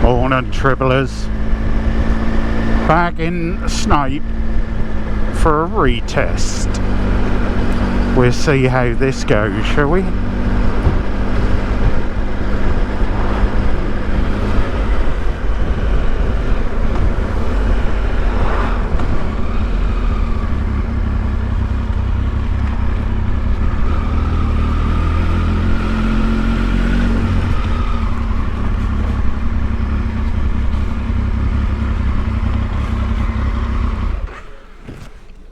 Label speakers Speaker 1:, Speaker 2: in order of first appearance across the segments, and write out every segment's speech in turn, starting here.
Speaker 1: Morning, Tribblers. Back in Snape for a retest. We'll see how this goes, shall we?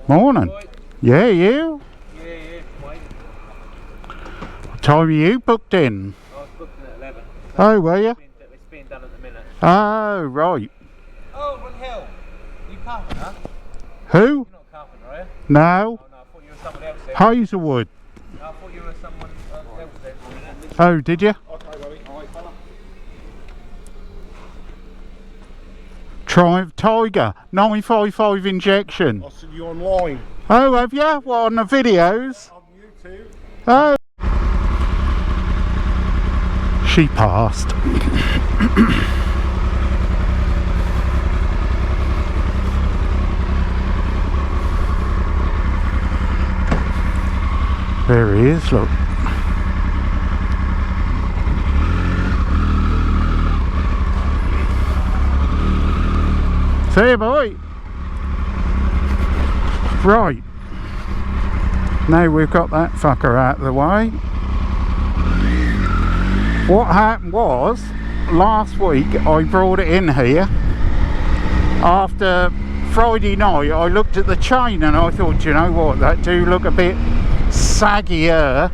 Speaker 1: Morning. Yeah, you?
Speaker 2: Yeah, waiting.
Speaker 1: What time are you booked in?
Speaker 2: I was booked in at 11.
Speaker 1: Oh, were you?
Speaker 2: It's being done at the minute.
Speaker 1: Oh, right.
Speaker 2: Oh, what the hell? You carpenter?
Speaker 1: Who?
Speaker 2: You're not a carpenter, are you?
Speaker 1: No.
Speaker 2: Oh, no, I thought you were someone else then.
Speaker 1: Hazelwood.
Speaker 2: No, I thought you were someone else then.
Speaker 1: Oh, did you?
Speaker 2: Okay, buddy. Alright, fella.
Speaker 1: Triumph Tiger 955 injection.
Speaker 3: I see you online.
Speaker 1: Oh, have you? What, on the videos?
Speaker 3: On YouTube.
Speaker 1: Oh. She passed. There he is, look. See you, boy. Right. Now we've got that fucker out of the way. What happened was, last week I brought it in here. After Friday night I looked at the chain and I thought, you know what, that do look a bit saggier.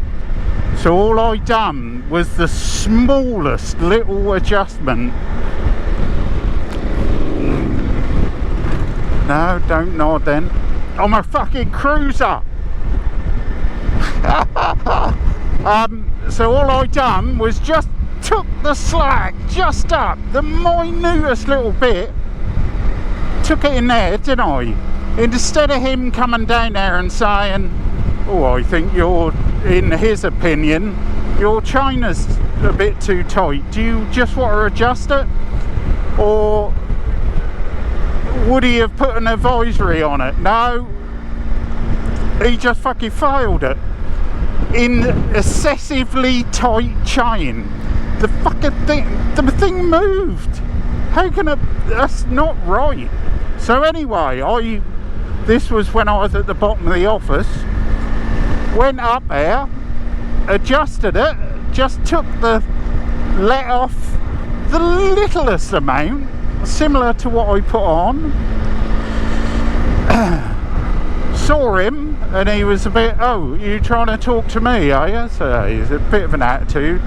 Speaker 1: So all I done was the smallest little adjustment. No, don't nod then. I'm a fucking cruiser. So all I done was just took the slack just up, the minutest little bit, took it in there, didn't I? Instead of him coming down there and saying, oh, I think you're, in his opinion, your chain is a bit too tight. Do you just want to adjust it? Or would he have put an advisory on it? No, he just fucking failed it. In excessively tight chain, the fucking thing moved. How can it? That's not right. So anyway, this was when I was at the bottom of the office. Went up there, adjusted it, just took the let off the littlest amount, similar to what I put on. Saw him and he was a bit, oh, you trying to talk to me, are you? So he's a bit of an attitude.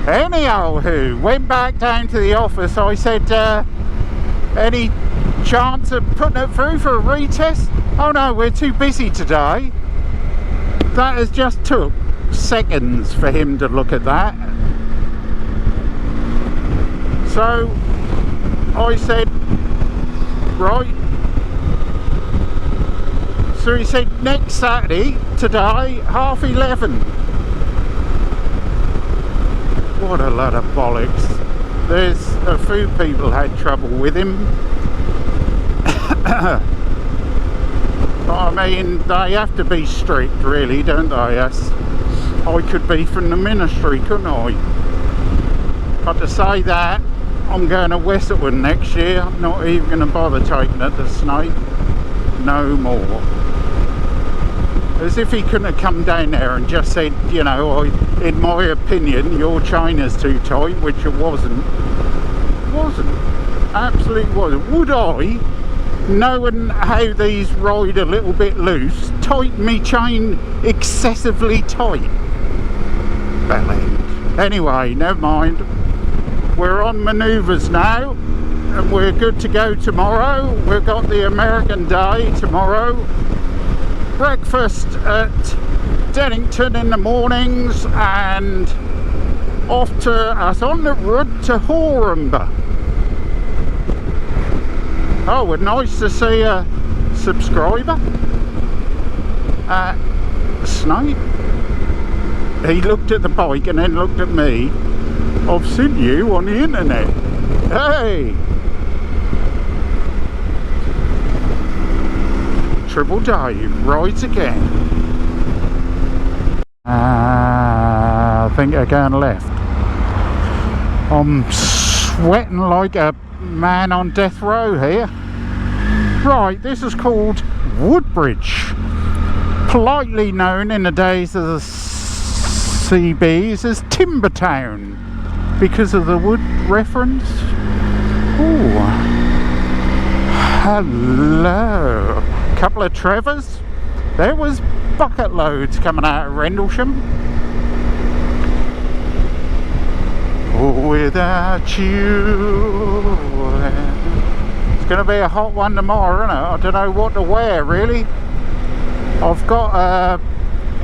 Speaker 1: Anyhow, went back down to the office. I said, any chance of putting it through for a retest? Oh no, we're too busy today. That has just took seconds for him to look at that. So I said, right. So he said next Saturday, today, 11:30. What a lot of bollocks. There's a few people had trouble with him. I mean, they have to be strict really, don't they? I could be from the ministry, couldn't I? But to say that, I'm going to Westwood next year. I'm not even going to bother taking it to Snape. No more. As if he couldn't have come down there and just said, you know, in my opinion, your chain is too tight, which it wasn't. It wasn't. Absolutely wasn't. Would I, knowing how these ride a little bit loose, tighten me chain excessively tight? Bell end. Anyway, never mind. We're on manoeuvres now, and we're good to go tomorrow. We've got the American Day tomorrow. Breakfast at Dennington in the mornings and off to us on the road to Horemba. Oh, and nice to see a subscriber at Snape. He looked at the bike and then looked at me I've seen you on the internet. Hey! Triple J rides again. I think they're going left. I'm sweating like a man on death row here. Right, this is called Woodbridge, politely known in the days of the CBs as Timbertown because of the wood reference. Ooh, hello. Couple of Trevors. There was bucket loads coming out of Rendlesham. Without you, it's going to be a hot one tomorrow, isn't it? I don't know what to wear really. I've got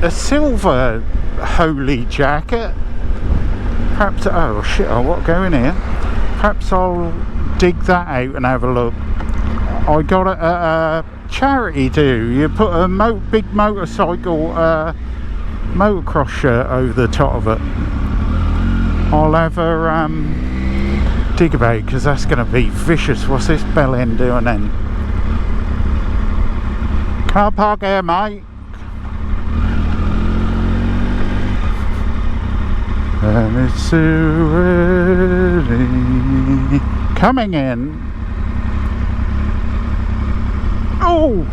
Speaker 1: a silver holy jacket. Perhaps, oh shit, I want to go in here. Perhaps I'll dig that out and have a look. I got it at a charity do. You put a big motorcycle motocross shirt over the top of it. I'll have a dig about because that's going to be vicious. What's this bell end doing then? Car park here, mate. And it's already coming in. Oh!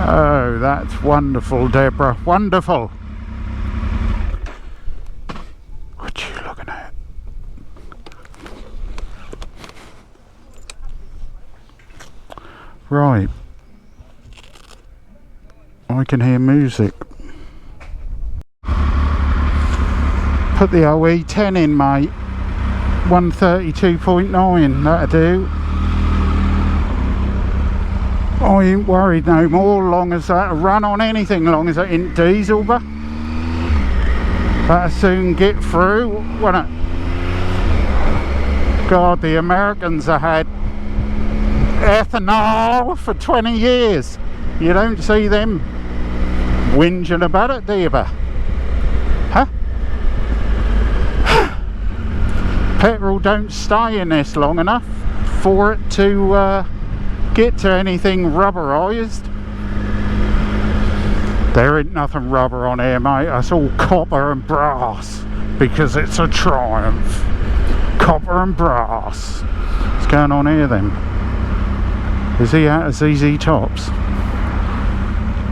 Speaker 1: Oh, that's wonderful, Deborah. Wonderful. What are you looking at? Right. I can hear music. Put the OE10 in, mate. 132.9, that'll do. I ain't worried no more, long as that'll run on anything, long as it ain't diesel, but that'll soon get through, won't it? God, the Americans have had ethanol for 20 years. You don't see them whinging about it, do you, but? Huh? Petrol don't stay in this long enough for it to get to anything rubberized. There ain't nothing rubber on here, mate. That's all copper and brass because it's a Triumph. Copper and brass. What's going on here then? Is he out of ZZ Tops?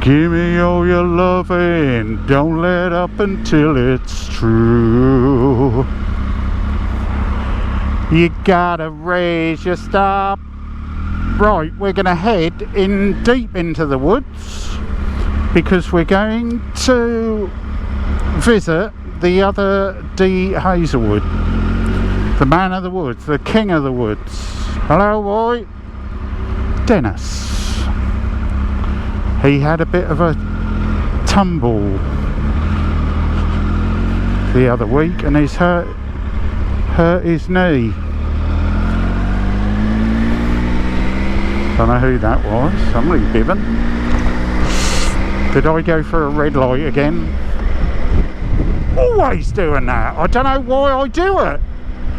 Speaker 1: Give me all your loving, don't let up until it's true. You gotta raise your stop. Right, we're gonna head in deep into the woods because we're going to visit the other D. Hazelwood, the man of the woods, the king of the woods. Hello, boy. Dennis. He had a bit of a tumble the other week and he's hurt his knee. Don't know who that was. Somebody bibbing. Did I go for a red light again? Always doing that. I don't know why I do it.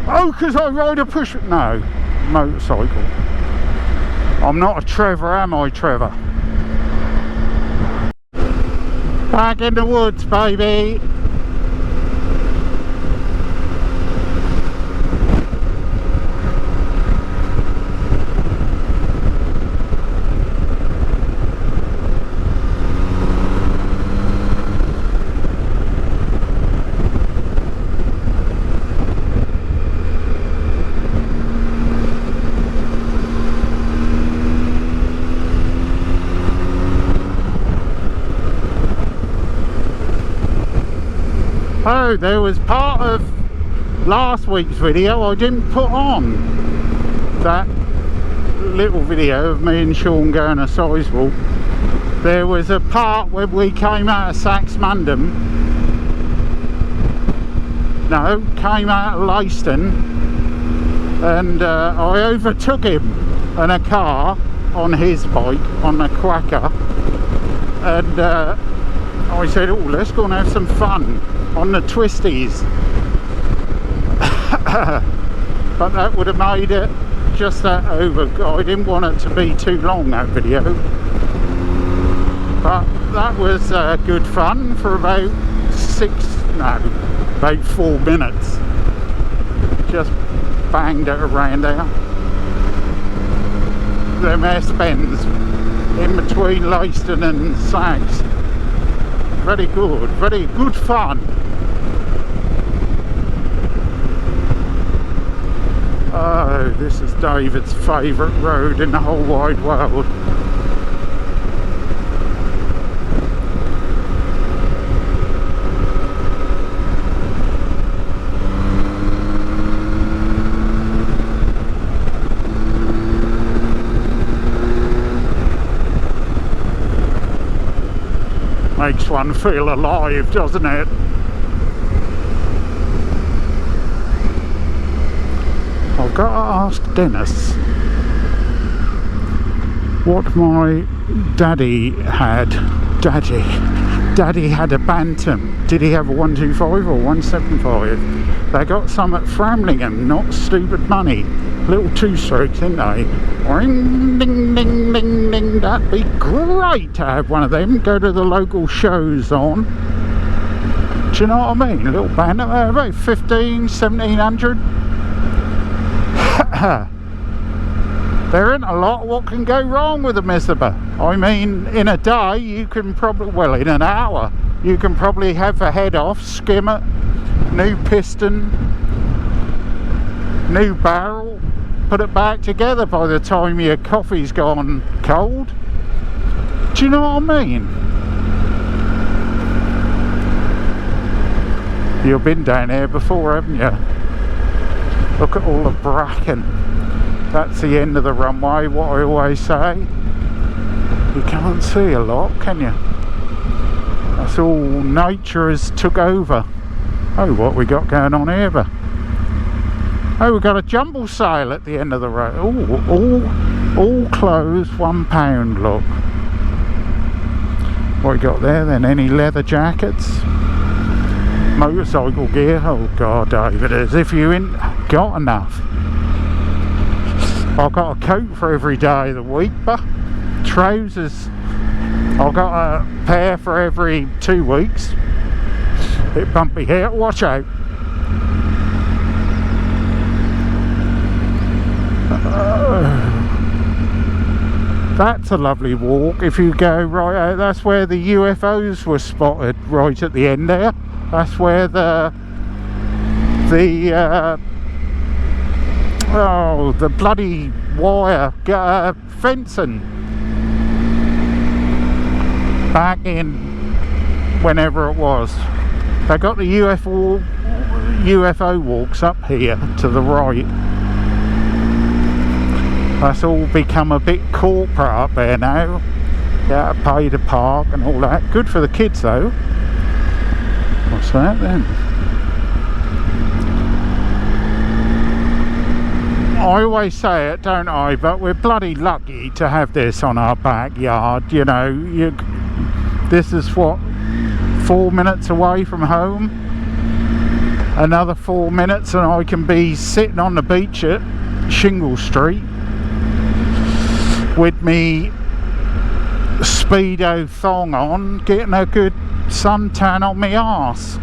Speaker 1: Oh, because I ride a push... No, motorcycle. I'm not a Trevor, am I, Trevor? Back in the woods, baby. Oh, there was part of last week's video I didn't put on. That little video of me and Sean going to Sizewell. There was a part when we came out of Saxmundham. No, came out of Leiston. And I overtook him in a car on his bike, on the Quacker. And I said, oh, let's go and have some fun on the twisties. But that would have made it just that over. I didn't want it to be too long, that video. But that was good fun for about 4 minutes. Just banged it around there. Them S-bends in between Leiston and Sags. Very good fun. Oh, this is David's favourite road in the whole wide world. Makes one feel alive, doesn't it? I've got to ask Dennis what my daddy had. Daddy had a Bantam. Did he have a 125 or 175? They got some at Framlingham, not stupid money. Little two-strokes, didn't they? Ring, ding, ding, ding, ding. That'd be great to have one of them. Go to the local shows on. Do you know what I mean? A little Bantam, about 1700. There ain't a lot what can go wrong with a Mitsubishi. I mean, in a day you can probably, well, in an hour you can probably have the head off, skim it, new piston, new barrel, put it back together by the time your coffee's gone cold. Do you know what I mean? You've been down here before, haven't you? Look at all the bracken. That's the end of the runway, what I always say. You can't see a lot, can you? That's all nature has took over. Oh, what we got going on here? Oh, we've got a jumble sale at the end of the road. Oh, all clothes £1, look. What we got there then? Any leather jackets? Motorcycle gear? Oh God, David, as if you ain't got enough. I've got a coat for every day of the week, but trousers, I've got a pair for every 2 weeks. Bit bumpy here, watch out. That's a lovely walk. If you go right out, that's where the UFOs were spotted, right at the end there. That's where the bloody wire fencing back in whenever it was. They got the UFO walks up here to the right. That's all become a bit corporate up there now. Yeah, pay to park and all that. Good for the kids though. What's that then? I always say it, don't I, but we're bloody lucky to have this on our backyard. You know, this is what, 4 minutes away from home. Another 4 minutes and I can be sitting on the beach at Shingle Street with me Speedo thong on, getting a good suntan on my arse.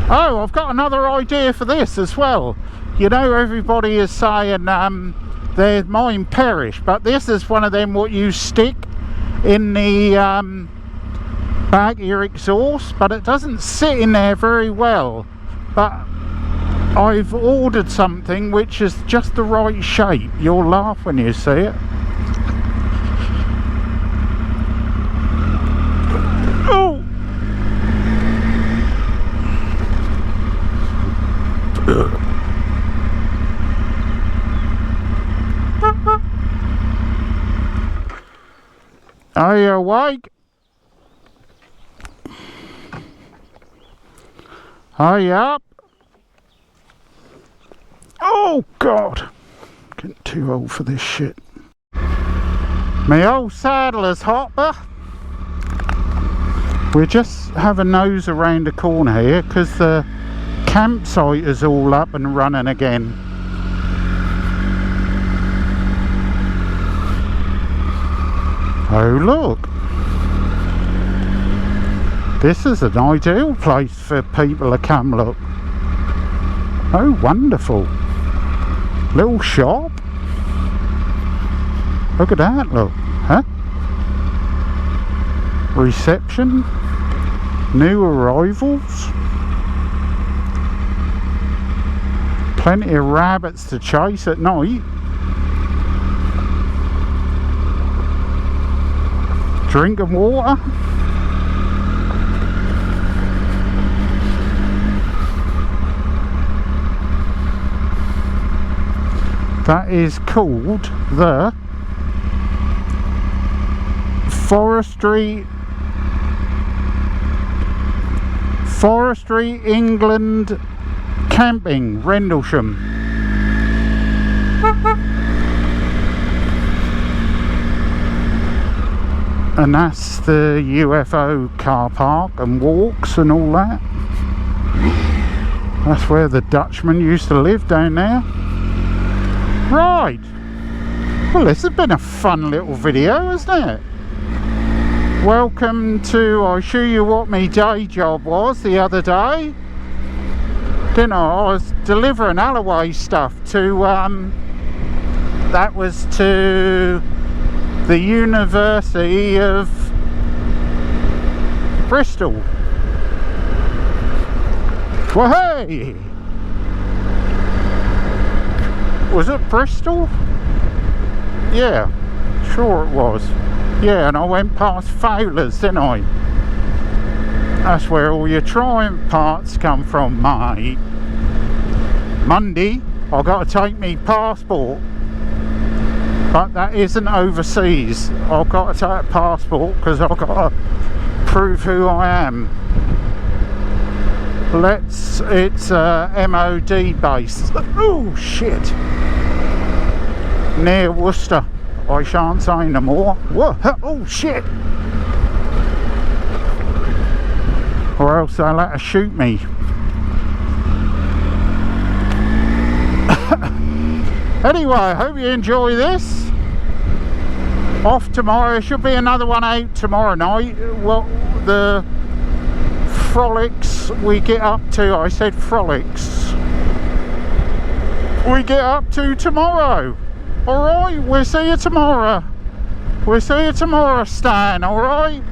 Speaker 1: Oh, I've got another idea for this as well. You know, everybody is saying their mine perish, but this is one of them what you stick in the back of your exhaust, but it doesn't sit in there very well. But I've ordered something which is just the right shape. You'll laugh when you see it. Oh! Are you awake? Are you up? Oh God, getting too old for this shit. My old saddle is hot, but we'll just have a nose around the corner here because the campsite is all up and running again. Oh look, this is an ideal place for people to come look. Oh wonderful, little shop. Look at that, look, huh? Reception, new arrivals, plenty of rabbits to chase at night. Drinking water. That is called the Forestry England Camping, Rendlesham. And that's the UFO car park and walks and all that. That's where the Dutchman used to live, down there. Right. Well, this has been a fun little video, hasn't it? Welcome to, I'll show you what my day job was the other day. Didn't I was delivering Alloway stuff to, that was to the University of Bristol. Well, hey! Was it Bristol? Yeah, sure it was. Yeah, and I went past Fowler's, didn't I? That's where all your Triumph parts come from, mate. Monday, I got to take me passport. But that isn't overseas. I've got to take a passport because I've got to prove who I am. It's MOD base. Oh shit! Near Worcester. I shan't say no more. Whoa! Oh shit! Or else they'll have to shoot me. Anyway, I hope you enjoy this. Off tomorrow, should be another one out tomorrow night. What the frolics we get up to, I said frolics, we get up to tomorrow. Alright, we'll see you tomorrow. We'll see you tomorrow, Stan, alright?